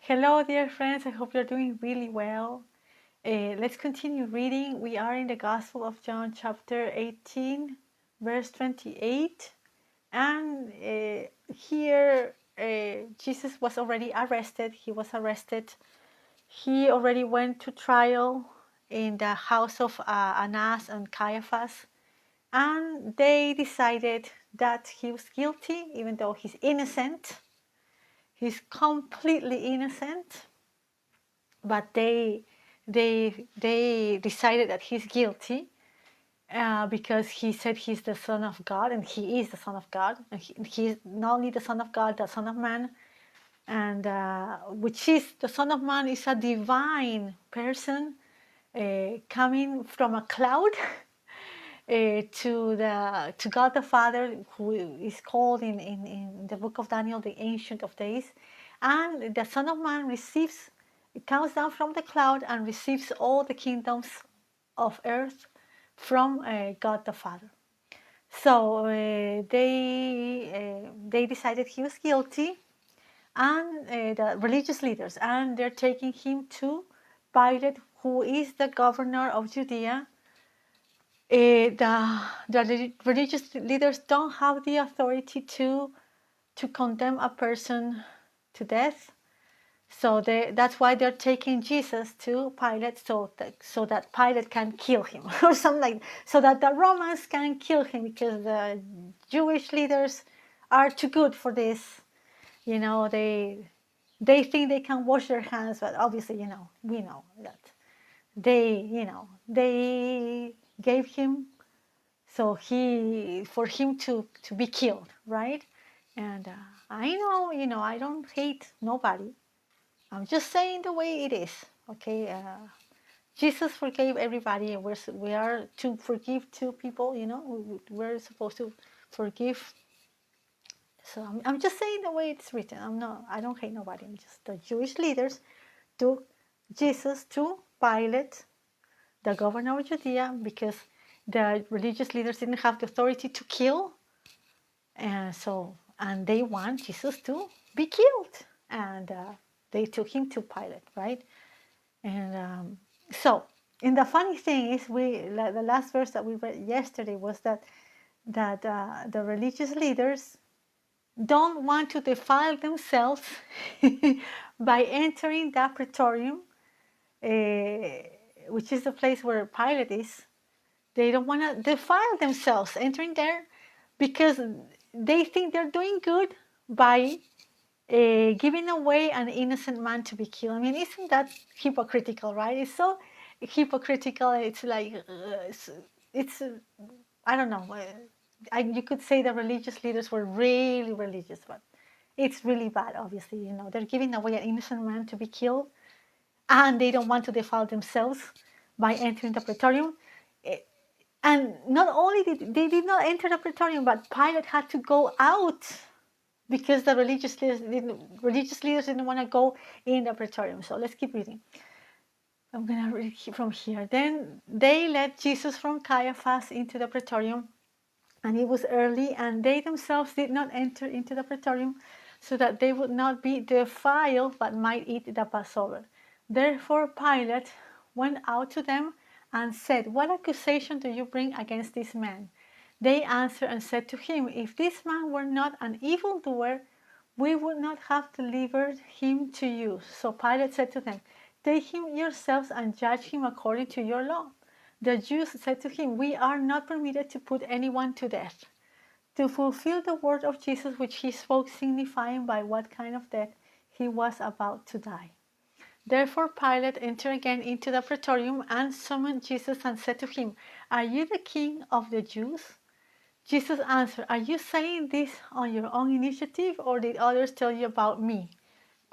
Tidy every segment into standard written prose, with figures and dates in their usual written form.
Hello, dear friends. I hope you're doing really well. Let's continue reading. We are in the Gospel of John, chapter 18, verse 28. And here, Jesus was already arrested. He was arrested. He already went to trial in the house of Annas and Caiaphas. And they decided that he was guilty, even though he's innocent. He's completely innocent, but they decided that he's guilty because he said he's the Son of God, and he is the Son of God, and he's not only the Son of God, the Son of Man, and which is the Son of Man is a divine person coming from a cloud. To God the Father, who is called in the book of Daniel the Ancient of Days, and the Son of Man receives, it comes down from the cloud and receives all the kingdoms of earth from God the Father. So they decided he was guilty, and the religious leaders, and they're taking him to Pilate, who is the governor of Judea. The religious leaders don't have the authority to condemn a person to death. So that's why they're taking Jesus to Pilate, so that Pilate can kill him or something like, so that the Romans can kill him, because the Jewish leaders are too good for this. They think they can wash their hands, but obviously, we know that they gave him, so for him to be killed, right? And I know, I don't hate nobody. I'm just saying the way it is, okay? Jesus forgave everybody, and we are to forgive two people, we're supposed to forgive. So I'm just saying the way it's written. I don't hate nobody. I'm just, the Jewish leaders took Jesus to Pilate, the governor of Judea, because the religious leaders didn't have the authority to kill, and they want Jesus to be killed, and they took him to Pilate, right? And and the funny thing is, the last verse that we read yesterday was that the religious leaders don't want to defile themselves by entering the praetorium, which is the place where Pilate is. They don't want to defile themselves entering there, because they think they're doing good by giving away an innocent man to be killed. I mean, isn't that hypocritical, right? It's so hypocritical. It's like, it's I don't know. You could say the religious leaders were really religious, but it's really bad, obviously. They're giving away an innocent man to be killed, and they don't want to defile themselves by entering the praetorium. Eh, And not only did they did not enter the praetorium, but Pilate had to go out, because the religious leaders didn't want to go in the praetorium. So let's keep reading. I'm going to read from here. Then they led Jesus from Caiaphas into the praetorium, and it was early, and they themselves did not enter into the praetorium, so that they would not be defiled, but might eat the Passover. Therefore Pilate went out to them and said, "What accusation do you bring against this man?" They answered and said to him, "If this man were not an evildoer, we would not have delivered him to you." So Pilate said to them, "Take him yourselves and judge him according to your law." The Jews said to him, "We are not permitted to put anyone to death," to fulfill the word of Jesus which he spoke, signifying by what kind of death he was about to die. Therefore Pilate entered again into the praetorium and summoned Jesus and said to him, "Are you the king of the Jews?" Jesus answered, "Are you saying this on your own initiative, or did others tell you about me?"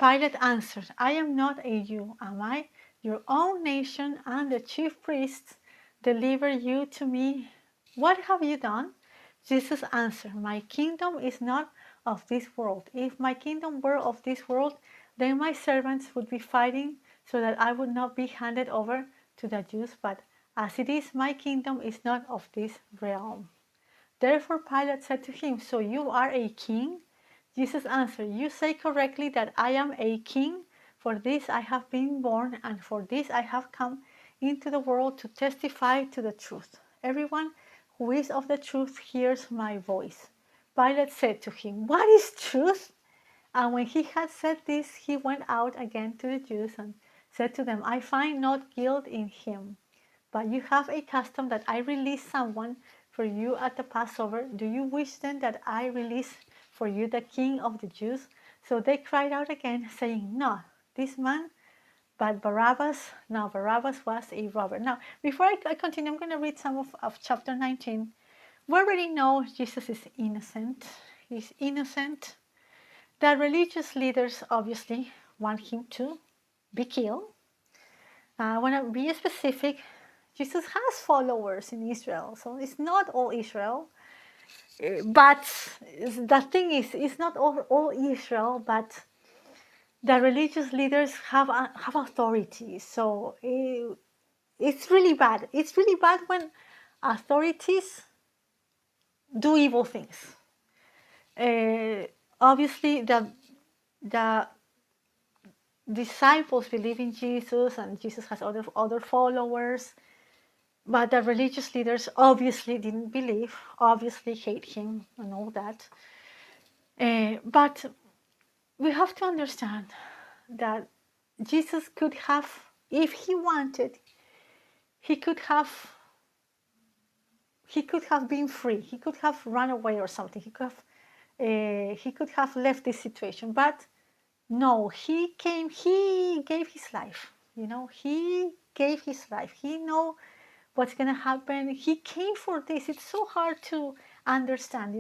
Pilate answered, "I am not a Jew, am I? Your own nation and the chief priests deliver you to me. What have you done?" Jesus answered, "My kingdom is not of this world. If my kingdom were of this world, then my servants would be fighting so that I would not be handed over to the Jews. But as it is, my kingdom is not of this realm." Therefore Pilate said to him, "So you are a king?" Jesus answered, "You say correctly that I am a king. For this I have been born, and for this I have come into the world to testify to the truth. Everyone who is of the truth hears my voice." Pilate said to him, "What is truth?" And when he had said this, he went out again to the Jews and said to them, "I find not guilt in him. But you have a custom that I release someone for you at the Passover. Do you wish then that I release for you the King of the Jews?" So they cried out again, saying, "No, this man, but Barabbas." Now Barabbas was a robber. Now, before I continue, I'm going to read some of chapter 19. We already know Jesus is innocent. He's innocent. The religious leaders obviously want him to be killed. I want to be specific. Jesus has followers in Israel, so it's not all Israel. But the thing is, it's not all Israel, but the religious leaders have authority. So it's really bad. It's really bad when authorities do evil things. Obviously, the disciples believe in Jesus, and Jesus has other followers. But the religious leaders obviously didn't believe, obviously hate him and all that. But we have to understand that Jesus could have, if he wanted, he could have been free. He could have run away or something. He could have left this situation. But no, he came. He gave his life. He gave his life. He know what's going to happen. He came for this. It's so hard to understand,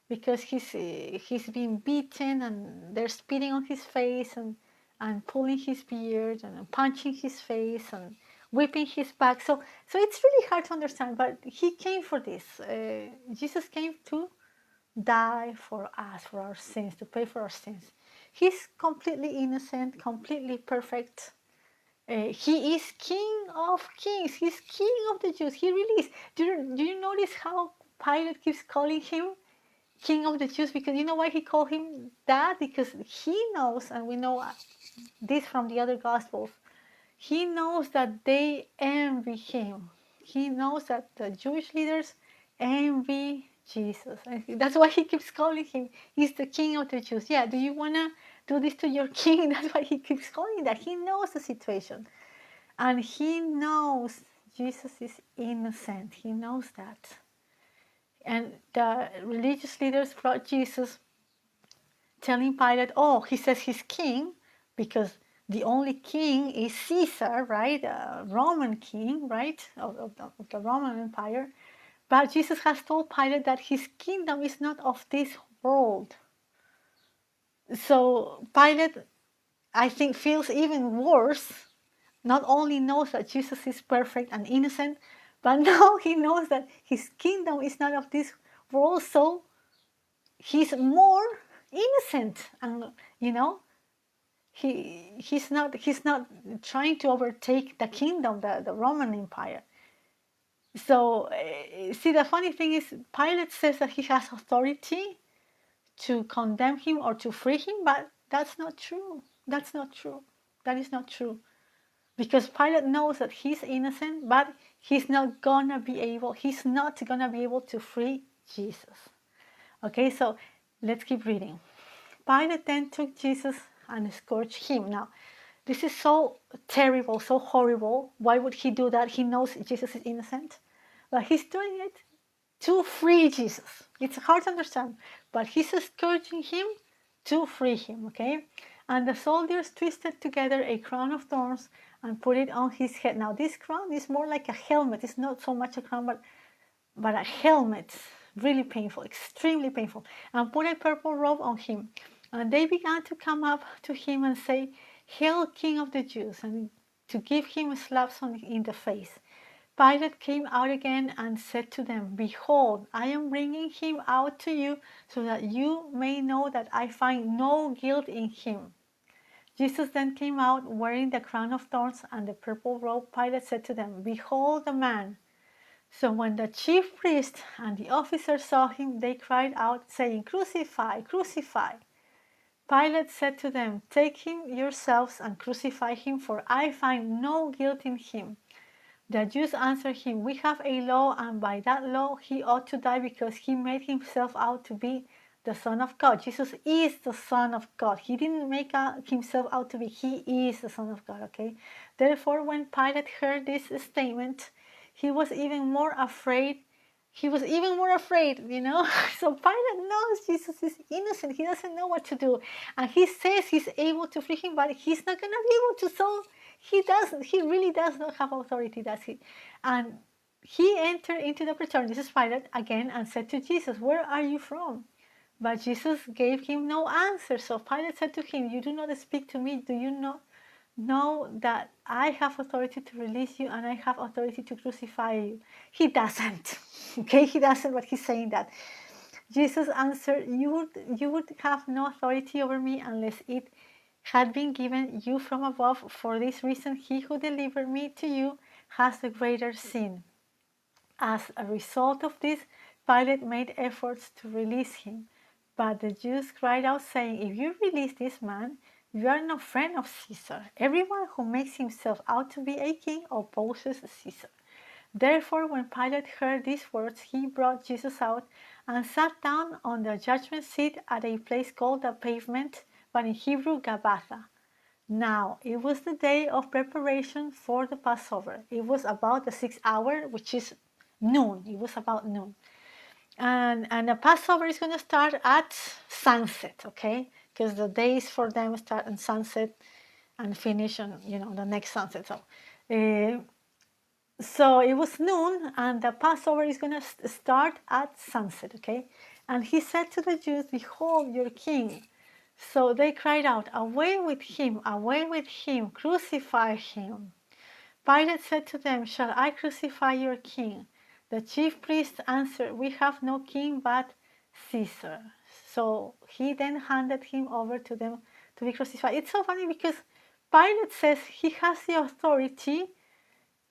because he's been beaten, and they're spitting on his face, and pulling his beard, and punching his face, and whipping his back. So it's really hard to understand, but he came for this. Jesus came to die for us, for our sins, to pay for our sins. He's completely innocent, completely perfect. He is King of Kings. He's King of the Jews. He really is. Do you notice how Pilate keeps calling him King of the Jews? Because you know why he called him that? Because he knows, and we know this from the other Gospels, he knows that they envy him. He knows that the Jewish leaders envy Jesus. And that's why he keeps calling him. He's the King of the Jews. Yeah, do you want to do this to your king? That's why he keeps calling that. He knows the situation. And he knows Jesus is innocent. He knows that. And the religious leaders brought Jesus, telling Pilate, oh, he says he's king because the only king is Caesar, right? A Roman king, right? Of the Roman Empire. But Jesus has told Pilate that his kingdom is not of this world. So Pilate, I think, feels even worse. Not only knows that Jesus is perfect and innocent, but now he knows that his kingdom is not of this world, so he's more innocent. And he's not trying to overtake the kingdom, the Roman Empire. So see, the funny thing is, Pilate says that he has authority to condemn him or to free him, but that's not true. That's not true. That is not true. Because Pilate knows that he's innocent, but he's not gonna be able to free Jesus. Okay, so let's keep reading. Pilate then took Jesus and scourged him. Now, this is so terrible, so horrible. Why would he do that? He knows Jesus is innocent, but he's doing it to free Jesus. It's hard to understand, but he's scourging him to free him, okay? And the soldiers twisted together a crown of thorns and put it on his head. Now, this crown is more like a helmet. It's not so much a crown, but a helmet. Really painful, extremely painful. And put a purple robe on him. And they began to come up to him and say, "Hail, King of the Jews," and to give him slaps in the face. Pilate came out again and said to them, "Behold, I am bringing him out to you so that you may know that I find no guilt in him." Jesus then came out wearing the crown of thorns and the purple robe. Pilate said to them, "Behold the man." So when the chief priest and the officers saw him, they cried out, saying, "Crucify, crucify." Pilate said to them, "Take him yourselves and crucify him, for I find no guilt in him." The Jews answered him, "We have a law, and by that law he ought to die because he made himself out to be the Son of God." Jesus is the Son of God. He didn't make himself out to be. He is the Son of God, okay? Therefore, when Pilate heard this statement, he was even more afraid. So Pilate knows Jesus is innocent. He doesn't know what to do. And he says he's able to free him, but he's not going to be able to. So he really does not have authority, does he? And he entered into the praetorium, this is Pilate again, and said to Jesus, "Where are you from?" But Jesus gave him no answer. So Pilate said to him, "You do not speak to me. Do you not know that I have authority to release you and I have authority to crucify you?" He doesn't. Okay, he doesn't, but he's saying that. Jesus answered, you would have no authority over me unless it had been given you from above. For this reason, he who delivered me to you has the greater sin." As a result of this, Pilate made efforts to release him. But the Jews cried out, saying, "If you release this man, you are no friend of Caesar. Everyone who makes himself out to be a king opposes Caesar." Therefore, when Pilate heard these words, he brought Jesus out and sat down on the judgment seat at a place called the Pavement, but in Hebrew, Gabbatha. Now, it was the day of preparation for the Passover. It was about the 6th hour, which is noon. It was about noon. And the Passover is going to start at sunset, okay? Because the days for them start at sunset and finish on, the next sunset. So it was noon, and the Passover is going to start at sunset, okay? And he said to the Jews, "Behold your king." So they cried out, away with him, crucify him." Pilate said to them, "Shall I crucify your king?" The chief priests answered, "We have no king but Caesar." So he then handed him over to them to be crucified. It's so funny because Pilate says he has the authority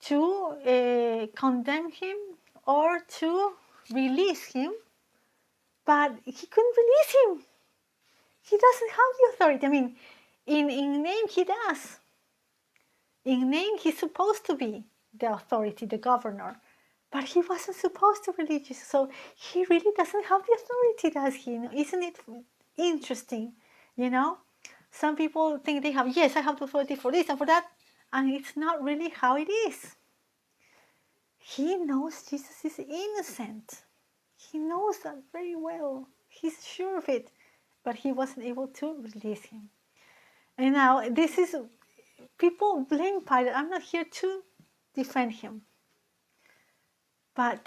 to condemn him or to release him, but he couldn't release him. He doesn't have the authority. I mean, in name he does. In name he's supposed to be the authority, the governor, but he wasn't supposed to release Jesus. So he really doesn't have the authority, does he? Isn't it interesting? Some people think they have, yes, I have the authority for this and for that, and it's not really how it is. He knows Jesus is innocent. He knows that very well. He's sure of it, but he wasn't able to release him. And now this is, people blame Pilate. I'm not here to defend him, but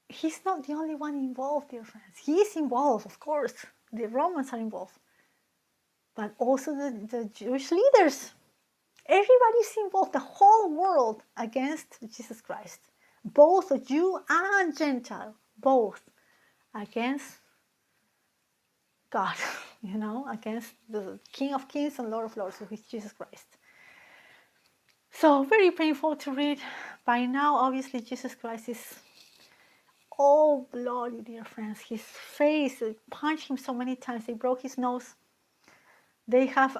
he's not the only one involved, dear friends. He is involved, of course. The Romans are involved, but also the Jewish leaders. Everybody's involved, the whole world against Jesus Christ. Both a Jew and Gentile, both against God, against the King of Kings and Lord of Lords, who is Jesus Christ. So very painful to read. By now, obviously, Jesus Christ is all bloody, dear friends. His face, they punched him so many times. They broke his nose. They have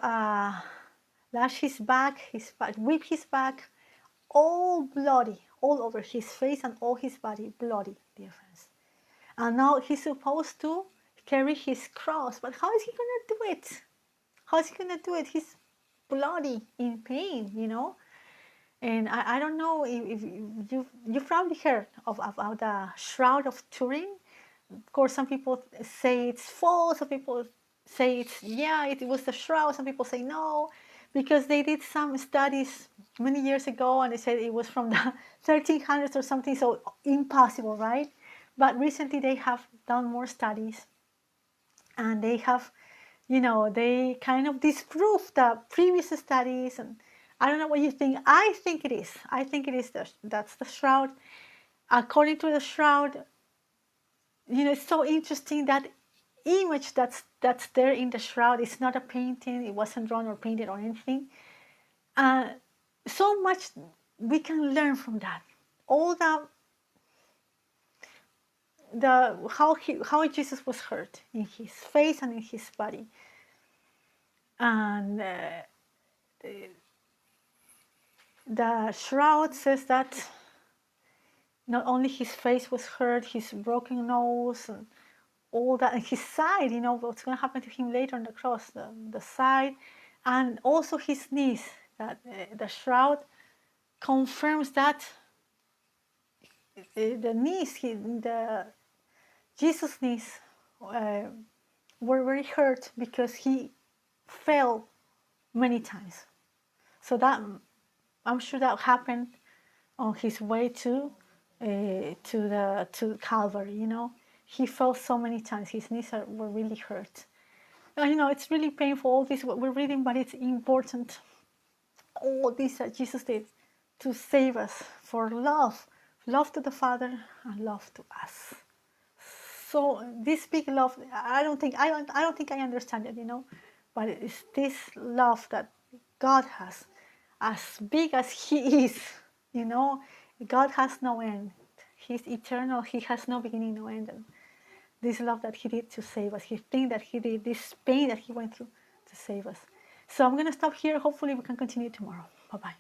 lashed his back, whipped his back, all bloody, all over his face and all his body, bloody, dear friends. And now he's supposed to carry his cross, but how is he going to do it? How is he going to do it? He's bloody, in pain, And I don't know if you've probably heard about the Shroud of Turin. Of course, some people say it's false. Some people say it was the shroud. Some people say no, because they did some studies many years ago and they said it was from the 1300s or something. So impossible, right? But recently they have done more studies, and they have, they kind of disproved the previous studies. And I don't know what you think. I think it is. That's the shroud. According to the shroud, it's so interesting that image that's there in the shroud is not a painting. It wasn't drawn or painted or anything. So much we can learn from that. All how Jesus was hurt in his face and in his body. And the shroud says that not only his face was hurt, his broken nose, and all that, and his side, what's going to happen to him later on the cross, the side, and also his knees. That the shroud confirms that the knees, Jesus' knees were very hurt because he fell many times. So that I'm sure that happened on his way to Calvary. He fell so many times. His knees were really hurt. And, it's really painful. All this what we're reading, but it's important. All this that Jesus did to save us for love to the Father and love to us. So this big love, I don't think I understand it, but it's this love that God has, as big as He is, God has no end. He's eternal. He has no beginning, no end. And this love that He did to save us, His thing that He did, this pain that He went through to save us. So I'm going to stop here. Hopefully we can continue tomorrow. Bye-bye.